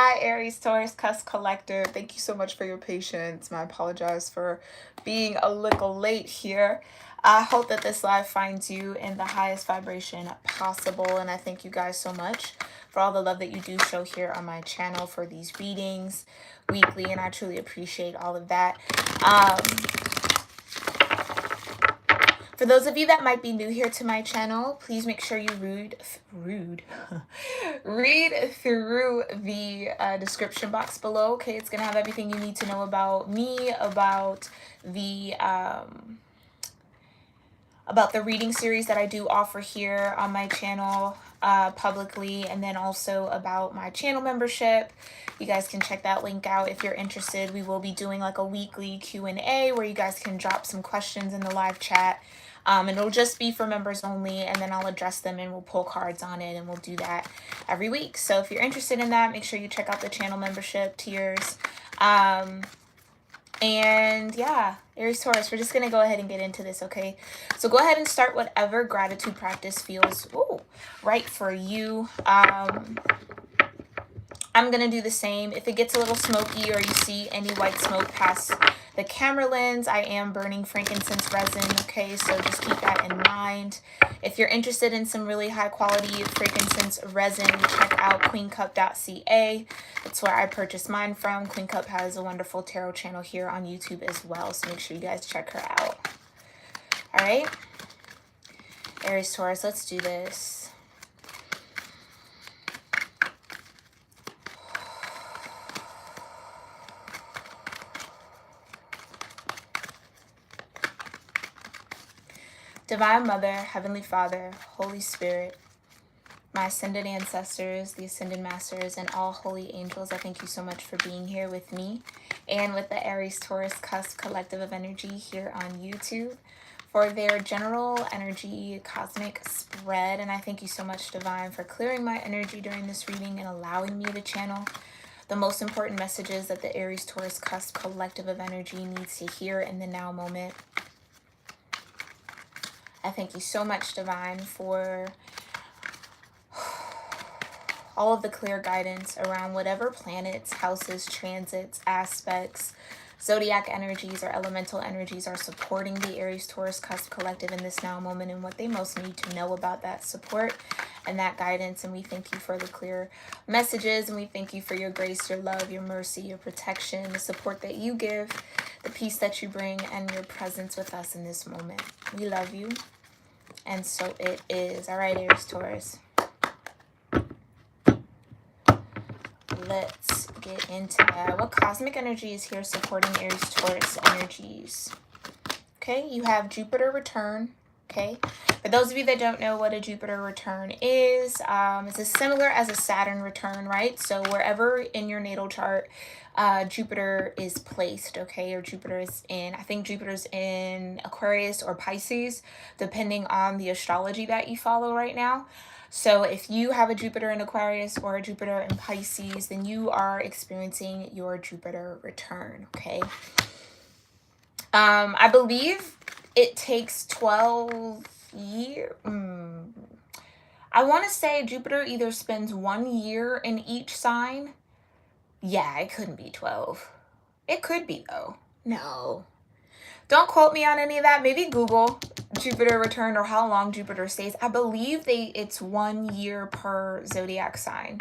Hi, Aries-taurus cusp collector. Thank you so much for your patience. I apologize for being a little late here. I hope that this live finds you in the highest vibration possible, and I thank you guys so much for all the love that you do show here on my channel for these readings weekly, and I truly appreciate all of that. For those of you that might be new here to my channel, please make sure you read through the description box below. Okay, it's gonna have everything you need to know about me, about the reading series that I do offer here on my channel publicly, and then also about my channel membership. You guys can check that link out if you're interested. We will be doing like a weekly Q&A where you guys can drop some questions in the live chat. And it'll just be for members only, and then I'll address them and we'll pull cards on it, and we'll do that every week. So if you're interested in that, make sure you check out the channel membership tiers. And yeah, Aries-taurus, we're just going to go ahead and get into this, okay? So go ahead and start whatever gratitude practice feels right for you. I'm going to do the same. If it gets a little smoky or you see any white smoke past the camera lens, I am burning frankincense resin, okay? So just keep that in mind. If you're interested in some really high quality frankincense resin, check out queencup.ca. That's where I purchased mine from. Queen Cup has a wonderful tarot channel here on YouTube as well, so make sure you guys check her out. All right? Aries-taurus, let's do this. Divine Mother, Heavenly Father, Holy Spirit, my ascended ancestors, the ascended masters, and all holy angels, I thank you so much for being here with me and with the Aries-taurus cusp collective of energy here on YouTube for their general energy cosmic spread. And I thank you so much, Divine, for clearing my energy during this reading and allowing me to channel the most important messages that the Aries-taurus cusp collective of energy needs to hear in the now moment. I thank you so much, Divine, for all of the clear guidance around whatever planets, houses, transits, aspects, zodiac energies, or elemental energies are supporting the Aries-taurus cusp collective in this now moment and what they most need to know about that support and that guidance. And we thank you for the clear messages, and we thank you for your grace, your love, your mercy, your protection, the support that you give, the peace that you bring, and your presence with us in this moment. We love you, and so it is. All right, Aries-taurus. Let's get into that. What cosmic energy is here supporting Aries-taurus energies? Okay, you have Jupiter return. Okay, for those of you that don't know what a Jupiter return is, it's as similar as a Saturn return, right? So wherever in your natal chart Jupiter is placed, okay, or Jupiter is in, I think Jupiter's in Aquarius or Pisces, depending on the astrology that you follow right now. So if you have a Jupiter in Aquarius or a Jupiter in Pisces, then you are experiencing your Jupiter return, okay? I believe it takes 12 years. I want to say Jupiter either spends 1 year in each sign. Yeah, it couldn't be 12. It could be, though. No. Don't quote me on any of that. Maybe Google Jupiter return or how long Jupiter stays. I believe it's 1 year per zodiac sign.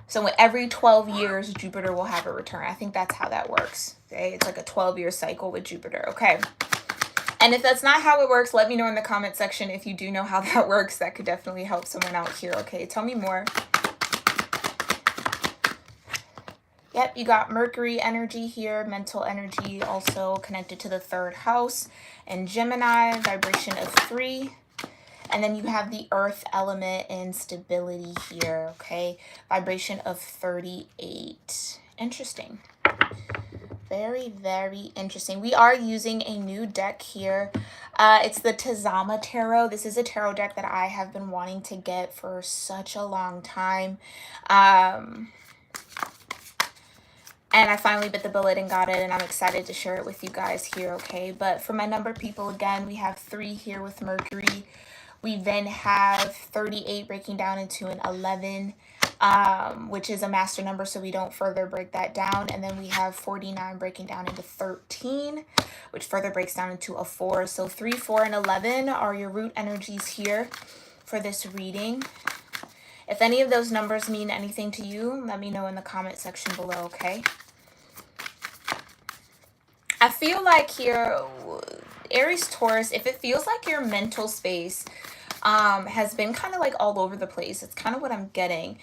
So every 12 years, Jupiter will have a return. I think that's how that works. Okay? It's like a 12-year cycle with Jupiter. Okay. And if that's not how it works, let me know in the comment section if you do know how that works. That could definitely help someone out here. Okay, tell me more. Yep, you got Mercury energy here, mental energy, also connected to the 3rd house, and Gemini, vibration of 3. And then you have the earth element and stability here, okay? Vibration of 38. Interesting. Very, very interesting. We are using a new deck here. It's the Tazama Tarot. This is a tarot deck that I have been wanting to get for such a long time. And I finally bit the bullet and got it, and I'm excited to share it with you guys here, okay? But for my number people, again, we have 3 here with Mercury. We then have 38 breaking down into an 11. which is a master number, so we don't further break that down. And then we have 49 breaking down into 13, which further breaks down into a 4. So 3, 4, and 11 are your root energies here for this reading. If any of those numbers mean anything to you, let me know in the comment section below, okay? I feel like here, Aries Taurus, if it feels like your mental space has been kind of like all over the place, it's kind of what I'm getting.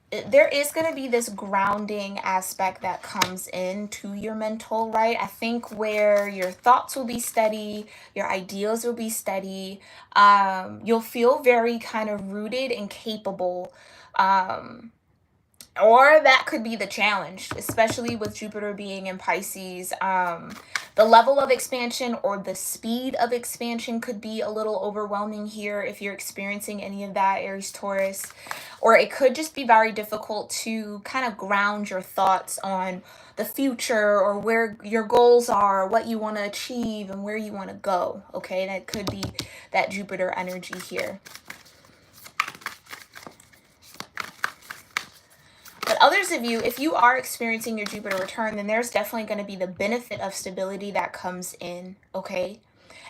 There is going to be this grounding aspect that comes into your mental, right? I think where your thoughts will be steady, your ideas will be steady. You'll feel very kind of rooted and capable. Or that could be the challenge, especially with Jupiter being in Pisces. The level of expansion or the speed of expansion could be a little overwhelming here if you're experiencing any of that, Aries Taurus. Or it could just be very difficult to kind of ground your thoughts on the future or where your goals are, what you want to achieve, and where you want to go. Okay, that could be that Jupiter energy here. But others of you, if you are experiencing your Jupiter return, then there's definitely going to be the benefit of stability that comes in, okay?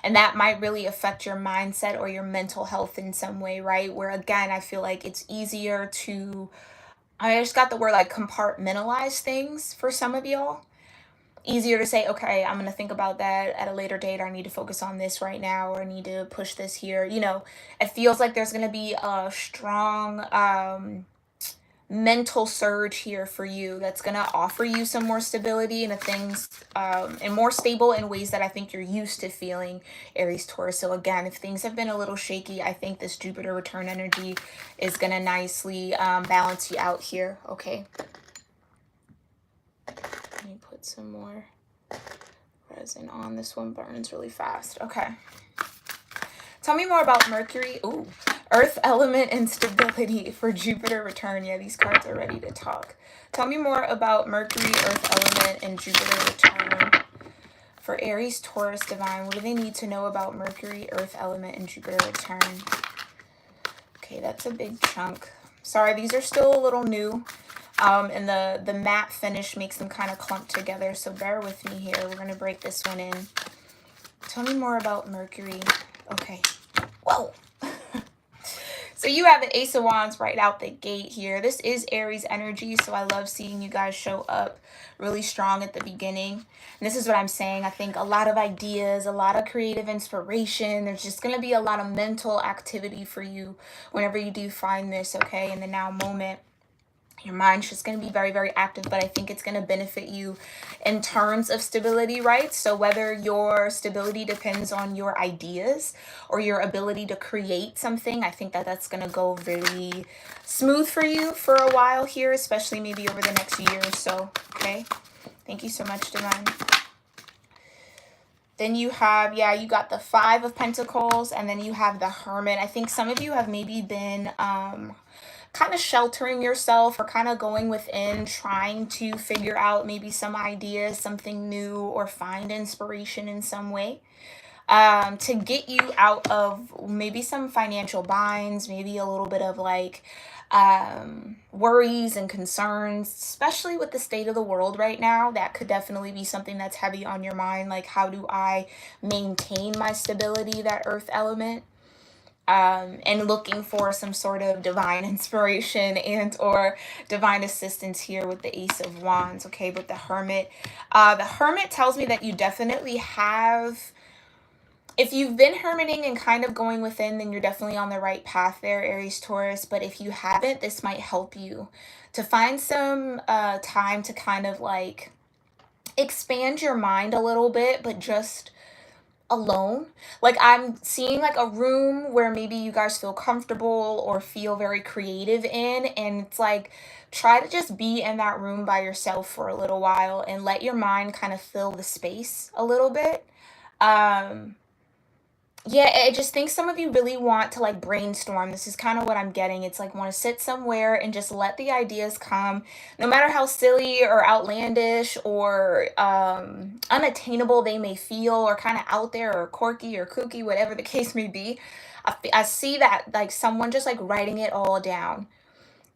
And that might really affect your mindset or your mental health in some way, right? Where again, I feel like it's easier to, I just got the word like compartmentalize things for some of y'all. Easier to say, okay, I'm going to think about that at a later date. Or I need to focus on this right now, or I need to push this here. You know, it feels like there's going to be a strong, mental surge here for you that's going to offer you some more stability and things and more stable in ways that I think you're used to feeling, Aries Taurus. So again, if things have been a little shaky, I think this Jupiter return energy is going to nicely balance you out here. Okay, let me put some more resin on. This one burns really fast. Okay, tell me more about Mercury. Ooh, Earth element and stability for Jupiter return. Yeah, these cards are ready to talk. Tell me more about Mercury, Earth element, and Jupiter return for Aries, Taurus, Divine. What do they need to know about Mercury, Earth element, and Jupiter return? Okay, that's a big chunk. Sorry, these are still a little new. And the matte finish makes them kind of clump together, so bear with me here. We're going to break this one in. Tell me more about Mercury. Okay. Whoa. So you have the Ace of Wands right out the gate here. This is Aries energy, so I love seeing you guys show up really strong at the beginning. And this is what I'm saying. I think a lot of ideas, a lot of creative inspiration. There's just going to be a lot of mental activity for you whenever you do find this, okay, in the now moment. Your mind's just going to be very, very active, but I think it's going to benefit you in terms of stability, right? So whether your stability depends on your ideas or your ability to create something, I think that that's going to go really smooth for you for a while here, especially maybe over the next year or so, okay? Thank you so much, Divine. Then you have, yeah, you got the 5 of Pentacles, and then you have the Hermit. I think some of you have maybe been kind of sheltering yourself or kind of going within, trying to figure out maybe some ideas, something new, or find inspiration in some way to get you out of maybe some financial binds, maybe a little bit of like worries and concerns, especially with the state of the world right now. That could definitely be something that's heavy on your mind. Like, how do I maintain my stability, that earth element? And looking for some sort of divine inspiration and or divine assistance here with the Ace of Wands, okay? But the Hermit tells me that you definitely have, if you've been hermiting and kind of going within, then you're definitely on the right path there, Aries, Taurus. But if you haven't, this might help you to find some time to kind of like expand your mind a little bit, but just alone. Like, I'm seeing like a room where maybe you guys feel comfortable or feel very creative in, and it's like, try to just be in that room by yourself for a little while and let your mind kind of fill the space a little bit. Yeah, I just think some of you really want to like brainstorm. This is kind of what I'm getting. It's like, want to sit somewhere and just let the ideas come, no matter how silly or outlandish or unattainable they may feel, or kind of out there or quirky or kooky, whatever the case may be. I see that like someone just like writing it all down,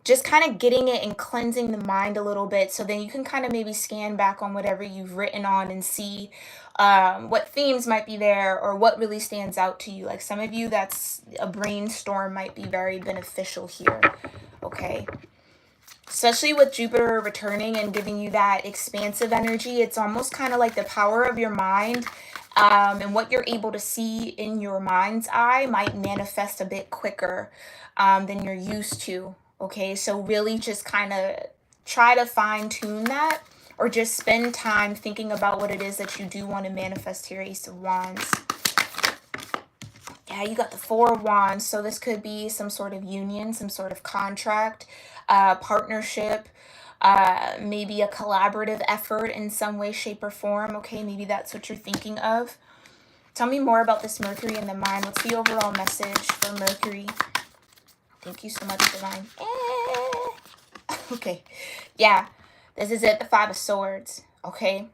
just kind of getting it and cleansing the mind a little bit, so then you can kind of maybe scan back on whatever you've written on and see what themes might be there or what really stands out to you. Like some of you, that's a brainstorm might be very beneficial here, okay? Especially with Jupiter returning and giving you that expansive energy, it's almost kind of like the power of your mind, and what you're able to see in your mind's eye might manifest a bit quicker than you're used to. Okay, so really just kind of try to fine tune that, or just spend time thinking about what it is that you do want to manifest here, Ace of Wands. Yeah, you got the Four of Wands, so this could be some sort of union, some sort of contract, partnership, maybe a collaborative effort in some way, shape, or form. Okay, maybe that's what you're thinking of. Tell me more about this Mercury in the mind. What's the overall message for Mercury? Thank you so much, Divine. Okay. Yeah. This is it. The Five of Swords. Okay.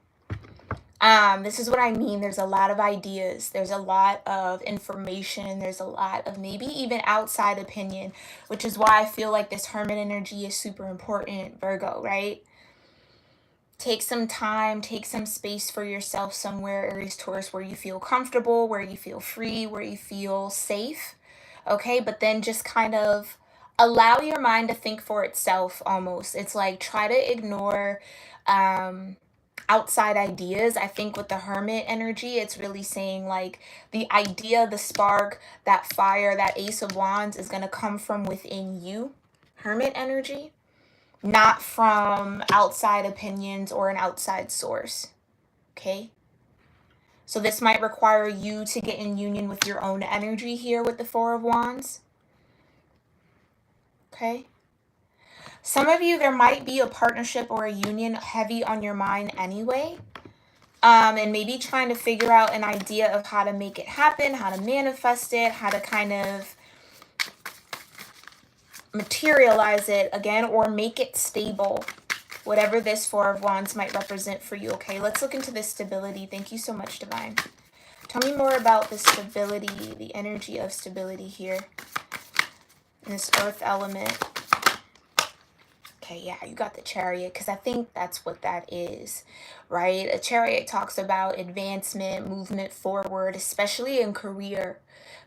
This is what I mean. There's a lot of ideas. There's a lot of information. There's a lot of maybe even outside opinion, which is why I feel like this Hermit energy is super important, Virgo, right? Take some time, take some space for yourself somewhere, Aries, Taurus, where you feel comfortable, where you feel free, where you feel safe. Okay, but then just kind of allow your mind to think for itself almost. It's like try to ignore outside ideas. I think with the Hermit energy, it's really saying like the idea, the spark, that fire, that Ace of Wands is going to come from within you, Hermit energy, not from outside opinions or an outside source. Okay? So this might require you to get in union with your own energy here with the Four of Wands. Okay? Some of you, there might be a partnership or a union heavy on your mind anyway. And maybe trying to figure out an idea of how to make it happen, how to manifest it, how to kind of materialize it again, or make it stable. Whatever this Four of Wands might represent for you, okay? Let's look into this stability. Thank you so much, Divine. Tell me more about the stability, the energy of stability here in this earth element. Okay, yeah, you got the Chariot, because I think that's what that is, right? A Chariot talks about advancement, movement forward, especially in career.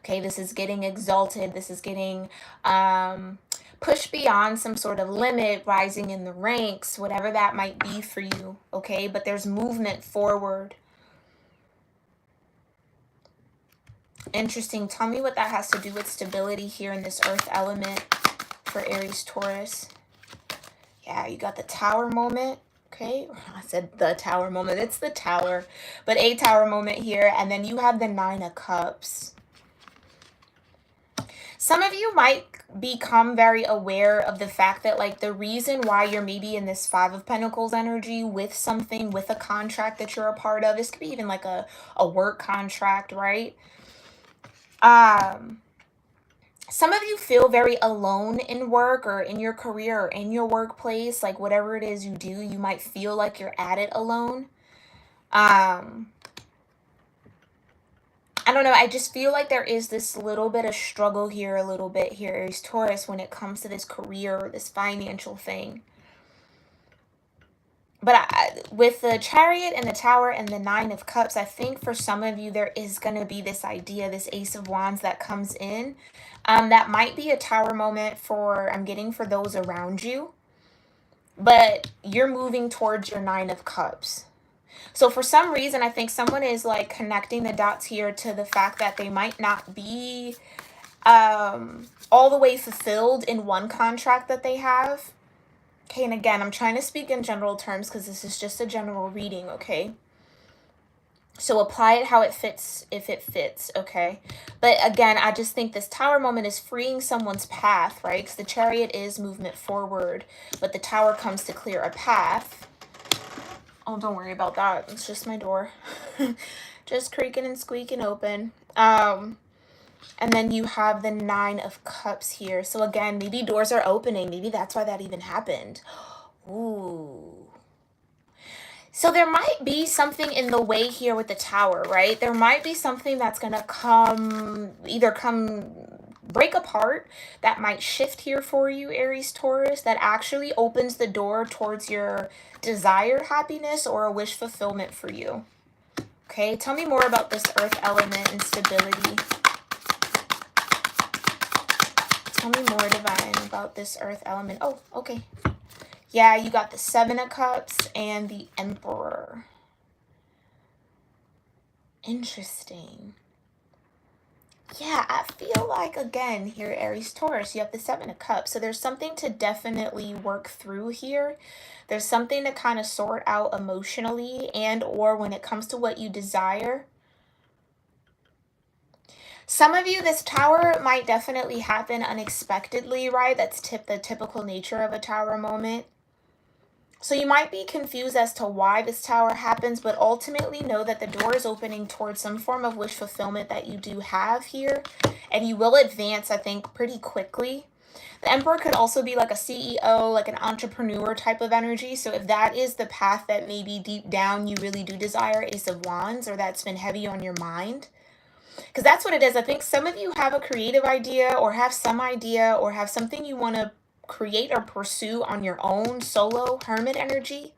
Okay, this is getting exalted. This is getting pushed beyond some sort of limit, rising in the ranks, whatever that might be for you, okay? But there's movement forward. Interesting. Tell me what that has to do with stability here in this earth element for Aries, Taurus. Yeah, you got the Tower moment. Okay, I said the Tower moment. It's the Tower, but a Tower moment here. And then you have the Nine of Cups. Some of you might become very aware of the fact that like the reason why you're maybe in this Five of Pentacles energy with something, with a contract that you're a part of. This could be even like a work contract, right? Some of you feel very alone in work or in your career or in your workplace. Like whatever it is you do, you might feel like you're at it alone. I don't know. I just feel like there is this little bit of struggle here, a little bit here, Aries, Taurus, when it comes to this career or this financial thing. But with the Chariot and the Tower and the Nine of Cups, I think for some of you, there is going to be this idea, this Ace of Wands that comes in. That might be a Tower moment for, I'm getting for those around you. But you're moving towards your Nine of Cups. So for some reason, I think someone is like connecting the dots here to the fact that they might not be all the way fulfilled in one contract that they have. Okay, and again, I'm trying to speak in general terms because this is just a general reading, okay? So apply it how it fits, if it fits, okay? But again, I just think this Tower moment is freeing someone's path, right? Because the Chariot is movement forward, but the Tower comes to clear a path. Oh, don't worry about that. It's just my door. Just creaking and squeaking open. And then you have the Nine of Cups here. So again, maybe doors are opening. Maybe that's why that even happened. Ooh. So there might be something in the way here with the Tower, right? There might be something that's going to come break apart that might shift here for you, Aries Taurus, that actually opens the door towards your desired happiness or a wish fulfillment for you. Okay, tell me more about this earth element and stability. Tell me more, divine, about this earth element. Oh, okay. Yeah, you got the Seven of Cups and the Emperor. Interesting. Yeah, I feel like, again, here, Aries Taurus, you have the Seven of Cups. So there's something to definitely work through here. There's something to kind of sort out emotionally, and or when it comes to what you desire. Some of you, this tower might definitely happen unexpectedly, right? That's the typical nature of a tower moment. So you might be confused as to why this tower happens, but ultimately know that the door is opening towards some form of wish fulfillment that you do have here. And you will advance, I think, pretty quickly. The Emperor could also be like a CEO, like an entrepreneur type of energy. So if that is the path that maybe deep down you really do desire, Ace of Wands, or that's been heavy on your mind. Because that's what it is. I think some of you have a creative idea or have some idea or have something you want to create or pursue on your own, solo, hermit energy.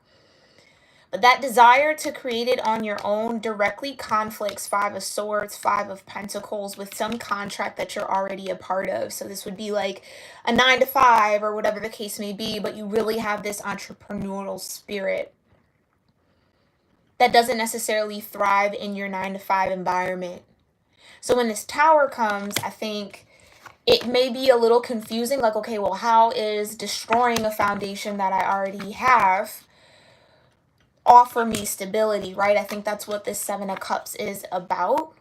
But that desire to create it on your own directly conflicts Five of Swords, Five of Pentacles with some contract that you're already a part of. So this would be like a 9-to-5 or whatever the case may be, but you really have this entrepreneurial spirit that doesn't necessarily thrive in your 9-to-5 environment. So when this tower comes, I think it may be a little confusing, like, okay, well, how is destroying a foundation that I already have offer me stability, right? I think that's what this Seven of Cups is about.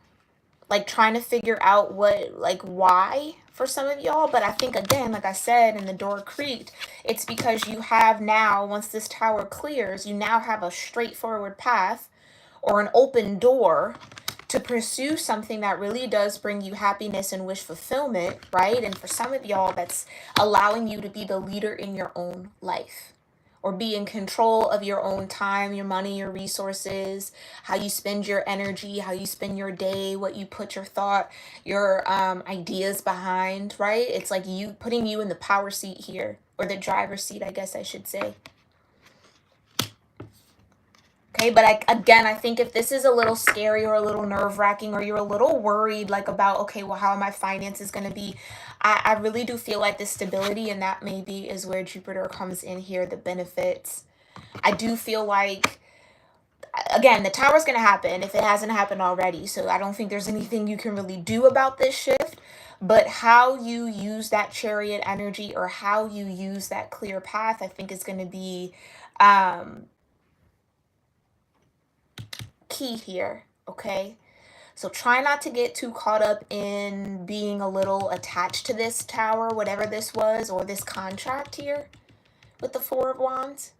Like trying to figure out what, like why for some of y'all. But I think, again, like I said, and the door creaked, it's because you have now, once this tower clears, you now have a straightforward path or an open door to pursue something that really does bring you happiness and wish fulfillment, right? And for some of y'all, that's allowing you to be the leader in your own life or be in control of your own time, your money, your resources, how you spend your energy, how you spend your day, what you put your thought, your ideas behind, right? It's like you putting you in the power seat here, or the driver's seat, I guess I should say. Okay, but I think if this is a little scary or a little nerve-wracking, or you're a little worried like about, okay, well, how are my finances going to be? I really do feel like the stability, and that maybe is where Jupiter comes in here, the benefits. I do feel like, again, the tower's going to happen if it hasn't happened already. So I don't think there's anything you can really do about this shift. But how you use that Chariot energy or how you use that clear path, I think is going to be key here, okay? So try not to get too caught up in being a little attached to this tower, whatever this was, or this contract here with the Four of Wands.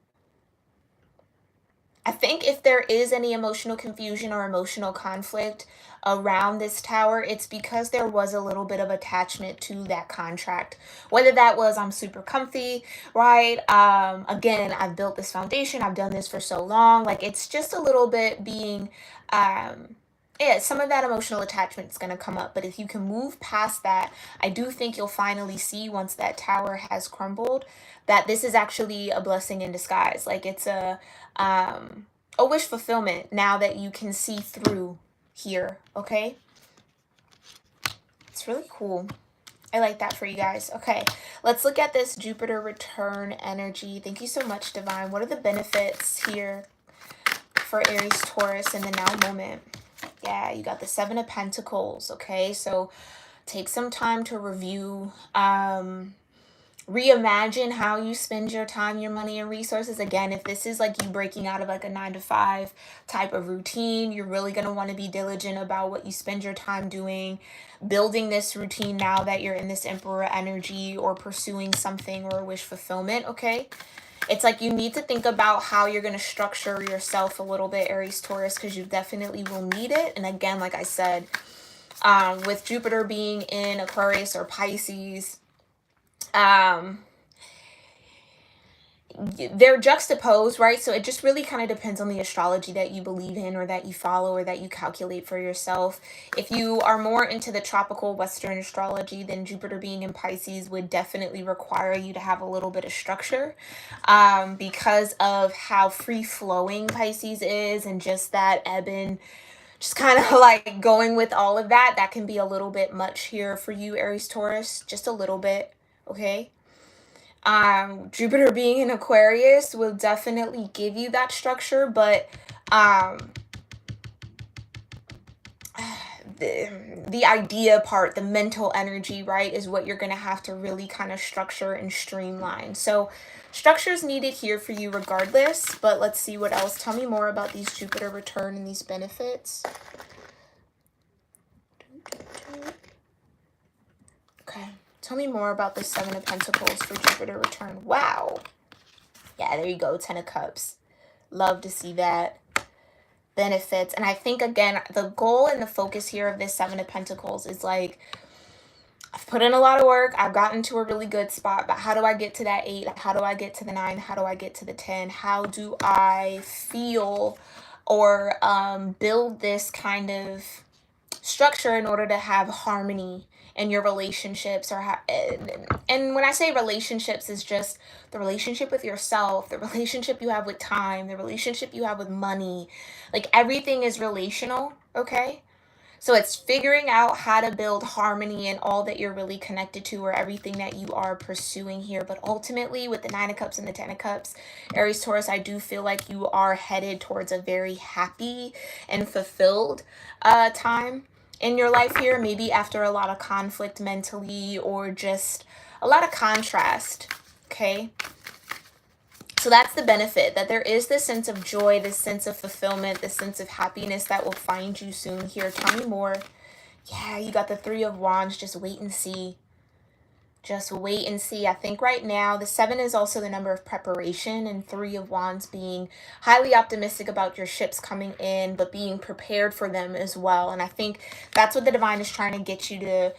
I think if there is any emotional confusion or emotional conflict around this tower, it's because there was a little bit of attachment to that contract. Whether that was, I'm super comfy, right? Again, I've built this foundation. I've done this for so long. Like, it's just a little bit being, yeah, some of that emotional attachment is going to come up. But if you can move past that, I do think you'll finally see, once that tower has crumbled, that this is actually a blessing in disguise. Like, it's a wish fulfillment now that you can see through here, okay? It's really cool. I like that for you guys. Okay, let's look at this Jupiter return energy. Thank you so much, Divine. What are the benefits here for Aries Taurus in the now moment? Yeah, you got the Seven of Pentacles, okay? So take some time to review, reimagine how you spend your time, your money, and resources. Again, if this is like you breaking out of like a 9-to-5 type of routine, you're really going to want to be diligent about what you spend your time doing, building this routine now that you're in this Emperor energy or pursuing something or a wish fulfillment, okay? It's like you need to think about how you're going to structure yourself a little bit, Aries Taurus, because you definitely will need it. And again, like I said, with Jupiter being in Aquarius or Pisces, they're juxtaposed, right? So it just really kind of depends on the astrology that you believe in or that you follow or that you calculate for yourself. If you are more into the tropical Western astrology, then Jupiter being in Pisces would definitely require you to have a little bit of structure, because of how free flowing Pisces is, and just that ebb and just kind of like going with all of that. That can be a little bit much here for you, Aries Taurus, just a little bit. Okay. Jupiter being in Aquarius will definitely give you that structure, but the idea part, the mental energy, right, is what you're going to have to really kind of structure and streamline. So structure is needed here for you regardless, but let's see what else. Tell me more about these Jupiter return and these benefits. Okay. Tell me more about the Seven of Pentacles for Jupiter return. Wow. Yeah, there you go. 10 of Cups. Love to see that. Benefits. And I think, again, the goal and the focus here of this Seven of Pentacles is like, I've put in a lot of work. I've gotten to a really good spot. But how do I get to that 8? How do I get to the 9? How do I get to the 10? How do I feel or build this kind of structure in order to have harmony in your relationships, or and when I say relationships, is just the relationship with yourself, the relationship you have with time, the relationship you have with money. Like, everything is relational. Okay, so it's figuring out how to build harmony in all that you're really connected to, or everything that you are pursuing here. But ultimately, with the 9 of Cups and the 10 of Cups, Aries Taurus, I do feel like you are headed towards a very happy and fulfilled time in your life here. Maybe after a lot of conflict mentally, or just a lot of contrast. Okay. So that's the benefit, that there is this sense of joy, this sense of fulfillment, this sense of happiness that will find you soon here. Tell me more. Yeah, you got the 3 of Wands. Just wait and see. Just wait and see. I think right now the 7 is also the number of preparation, and 3 of Wands being highly optimistic about your ships coming in, but being prepared for them as well. And I think that's what the divine is trying to get you to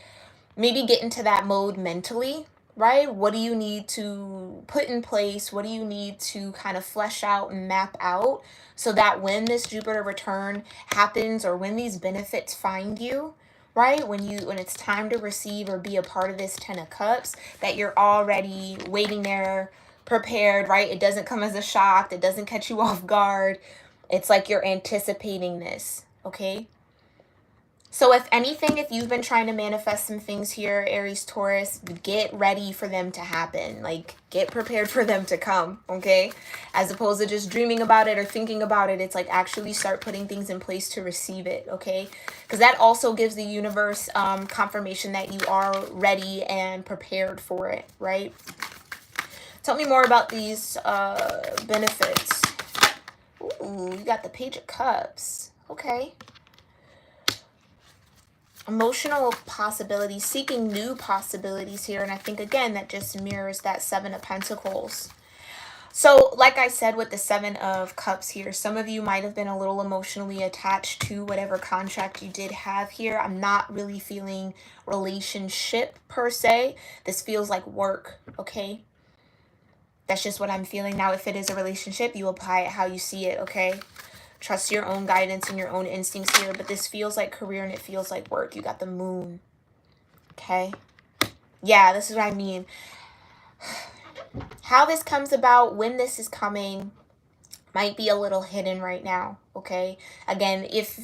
maybe get into that mode mentally, right? What do you need to put in place? What do you need to kind of flesh out and map out, so that when this Jupiter return happens, or when these benefits find you, right, when it's time to receive or be a part of this 10 of Cups, that you're already waiting there, prepared, right? It doesn't come as a shock. It doesn't catch you off guard. It's like you're anticipating this. Okay. So if anything, if you've been trying to manifest some things here, Aries Taurus, get ready for them to happen. Like, get prepared for them to come, okay? As opposed to just dreaming about it or thinking about it, it's like actually start putting things in place to receive it, okay? Because that also gives the universe confirmation that you are ready and prepared for it, right? Tell me more about these benefits. Ooh, you got the Page of Cups. Okay. Emotional possibilities, seeking new possibilities here. And I think, again, that just mirrors that 7 of Pentacles. So like I said, with the 7 of Cups here, some of you might have been a little emotionally attached to whatever contract you did have here. I'm not really feeling relationship per se. This feels like work, okay? That's just what I'm feeling. Now, if it is a relationship, you apply it how you see it, okay? Trust your own guidance and your own instincts here. But this feels like career, and it feels like work. You got the Moon. Okay. Yeah, this is what I mean. How this comes about, when this is coming, might be a little hidden right now. Okay. Again, if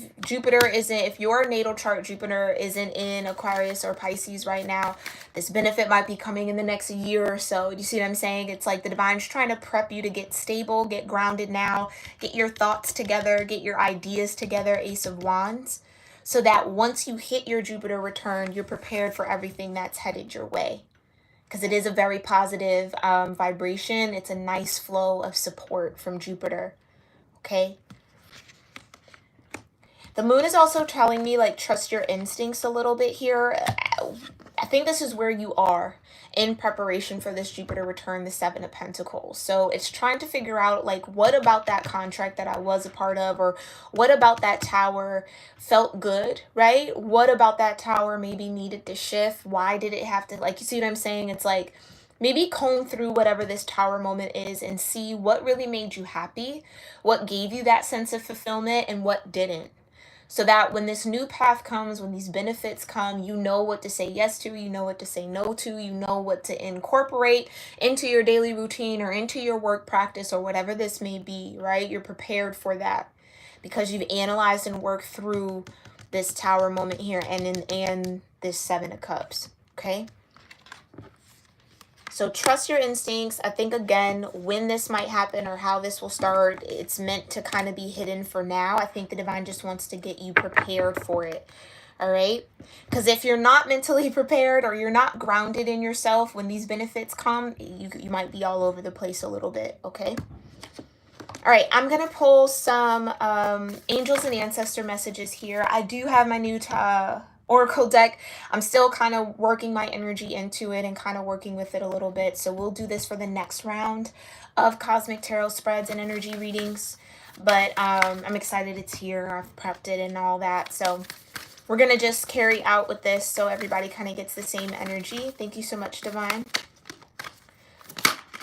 your natal chart Jupiter isn't in Aquarius or Pisces right now, this benefit might be coming in the next year or so. Do you see what I'm saying? It's like the divine's trying to prep you to get stable, get grounded now, get your thoughts together, get your ideas together, Ace of Wands, so that once you hit your Jupiter return, you're prepared for everything that's headed your way. Because it is a very positive vibration. It's a nice flow of support from Jupiter. Okay. The Moon is also telling me, like, trust your instincts a little bit here. I think this is where you are in preparation for this Jupiter return, the 7 of Pentacles. So it's trying to figure out, like, what about that contract that I was a part of, or what about that tower felt good, right? What about that tower maybe needed to shift? Why did it have to, like, you see what I'm saying? It's like Maybe comb through whatever this tower moment is and see what really made you happy, what gave you that sense of fulfillment, and what didn't. So that when this new path comes, when these benefits come, you know what to say yes to, you know what to say no to, you know what to incorporate into your daily routine or into your work practice or whatever this may be, right? You're prepared for that because you've analyzed and worked through this tower moment here and this Seven of Cups, okay? So trust your instincts. I think, again, when this might happen or how this will start, it's meant to kind of be hidden for now. I think the divine just wants to get you prepared for it. All right? Because if you're not mentally prepared or you're not grounded in yourself when these benefits come, you might be all over the place a little bit. Okay? All right, I'm going to pull some angels and ancestor messages here. I do have my new Oracle deck. I'm still kind of working my energy into it and kind of working with it a little bit. So we'll do this for the next round of Cosmic Tarot spreads and energy readings. But I'm excited it's here. I've prepped it and all that. So we're going to just carry out with this so everybody kind of gets the same energy. Thank you so much, Divine.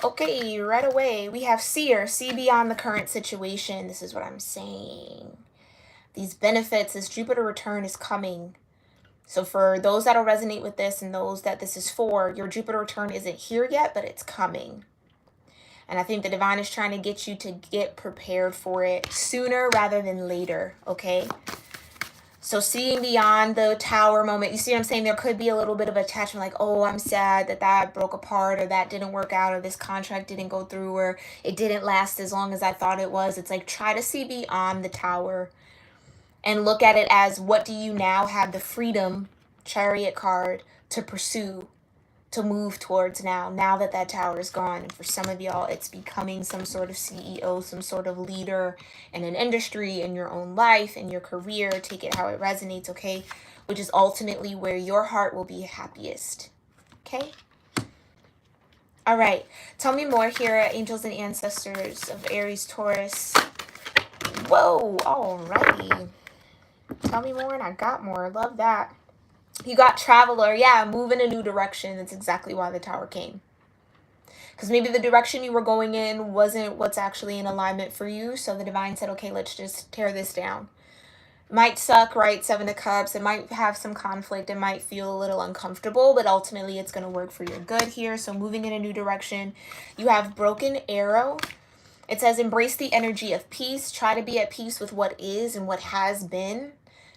Okay, right away, we have Seer, see beyond the current situation. This is what I'm saying. These benefits, this Jupiter return is coming. So for those that'll resonate with this and those that this is for, your Jupiter return isn't here yet, but it's coming. And I think the divine is trying to get you to get prepared for it sooner rather than later, okay? So seeing beyond the tower moment, you see what I'm saying? There could be a little bit of attachment like, oh, I'm sad that that broke apart or that didn't work out or this contract didn't go through or it didn't last as long as I thought it was. It's like try to see beyond the tower and look at it as what do you now have the freedom, Chariot card, to pursue, to move towards now that that tower is gone. And for some of y'all, it's becoming some sort of CEO, some sort of leader in an industry, in your own life, in your career. Take it how it resonates, okay? Which is ultimately where your heart will be happiest, okay? All right, tell me more here, angels and ancestors of Aries, Taurus. Whoa, all righty. Tell me more and I got more. Love that. You got traveler. Yeah, move in a new direction. That's exactly why the tower came. Because maybe the direction you were going in wasn't what's actually in alignment for you. So the divine said, okay, let's just tear this down. Might suck, right? Seven of Cups. It might have some conflict. It might feel a little uncomfortable, but ultimately it's going to work for your good here. So moving in a new direction. You have broken arrow. It says embrace the energy of peace. Try to be at peace with what is and what has been.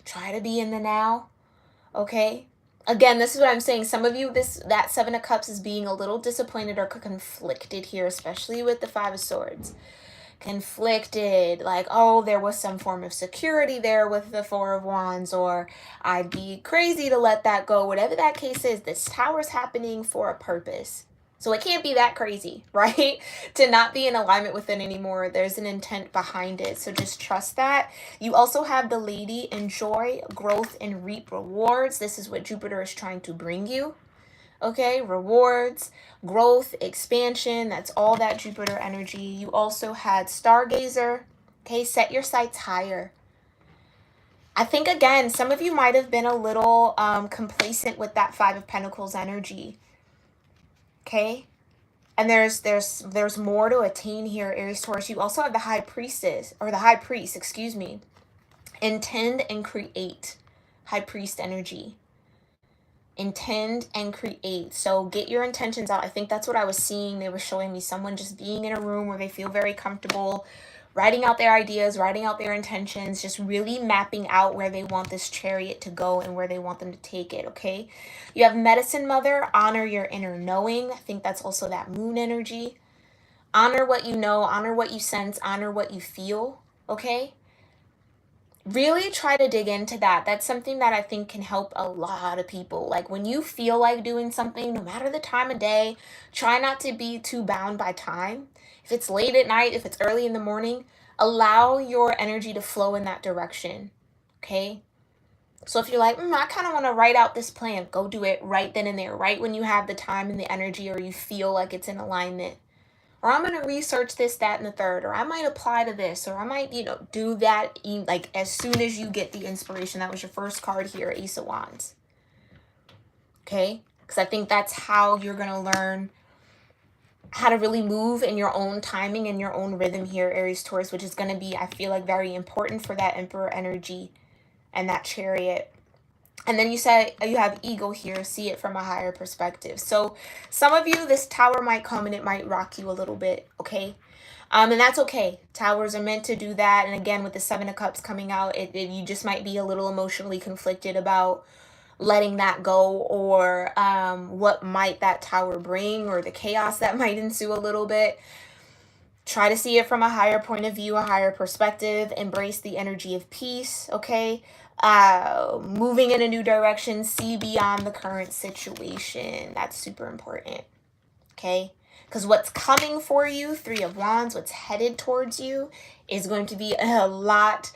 Try to be in the now. Okay? Again, this is what I'm saying. Some of you, that Seven of Cups is being a little disappointed or conflicted here, especially with the Five of Swords. Conflicted, like, oh, there was some form of security there with the Four of Wands, or I'd be crazy to let that go. Whatever that case is, this tower's happening for a purpose. So it can't be that crazy, right? To not be in alignment with it anymore. There's an intent behind it. So just trust that. You also have the Lady, enjoy growth and reap rewards. This is what Jupiter is trying to bring you. Okay, rewards, growth, expansion. That's all that Jupiter energy. You also had Stargazer. Okay, set your sights higher. I think, again, some of you might have been a little complacent with that Five of Pentacles energy. Okay, and there's more to attain here, Aries, Taurus. You also have the High Priestess, or the High Priest, excuse me. Intend and create. High Priest energy. Intend and create. So get your intentions out. I think that's what I was seeing. They were showing me someone just being in a room where they feel very comfortable, writing out their ideas, writing out their intentions, just really mapping out where they want this chariot to go and where they want them to take it, okay? You have Medicine Mother, honor your inner knowing. I think that's also that moon energy. Honor what you know, honor what you sense, honor what you feel, okay? Really try to dig into that. That's something that I think can help a lot of people. Like when you feel like doing something, no matter the time of day, try not to be too bound by time. If it's late at night, if it's early in the morning, allow your energy to flow in that direction, okay? So if you're like, I kind of want to write out this plan, go do it right then and there, right when you have the time and the energy or you feel like it's in alignment. Or I'm going to research this, that, and the third. Or I might apply to this. Or I might, do that like as soon as you get the inspiration. That was your first card here, Ace of Wands. Okay? Because I think that's how you're going to learn how to really move in your own timing and your own rhythm here, Aries Taurus, which is going to be, I feel like, very important for that Emperor energy and that Chariot. And then you said you have Eagle here, see it from a higher perspective. So some of you, this Tower might come and it might rock you a little bit, okay? And that's okay. Towers are meant to do that. And again, with the Seven of Cups coming out, you just might be a little emotionally conflicted about letting that go, or what might that tower bring, or the chaos that might ensue a little bit. Try to see it from a higher point of view, a higher perspective. Embrace the energy of peace, okay? Moving in a new direction, see beyond the current situation. That's super important, okay? Because what's coming for you, Three of Wands, what's headed towards you is going to be a lot,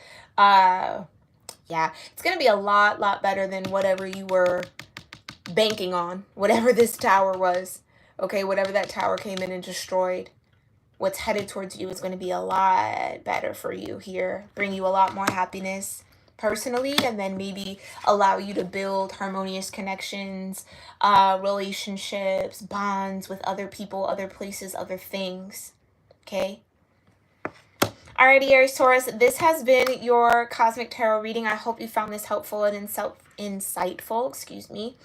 it's going to be a lot better than whatever you were banking on, whatever this tower was, okay? Whatever that tower came in and destroyed, what's headed towards you is going to be a lot better for you here, bring you a lot more happiness personally, and then maybe allow you to build harmonious connections, relationships, bonds with other people, other places, other things, okay? Alrighty, Aries Taurus, this has been your Cosmic Tarot reading. I hope you found this helpful and insightful, excuse me.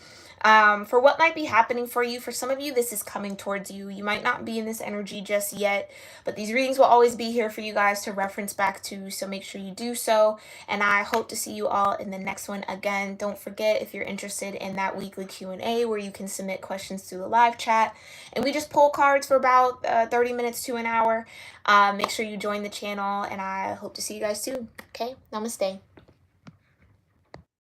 For what might be happening for you. For some of you, this is coming towards you. You might not be in this energy just yet, but these readings will always be here for you guys to reference back to, so make sure you do so. And I hope to see you all in the next one. Again, don't forget, if you're interested in that weekly Q&A where you can submit questions through the live chat, and we just pull cards for about 30 minutes to an hour. Make sure you join the channel, and I hope to see you guys soon. Okay, namaste.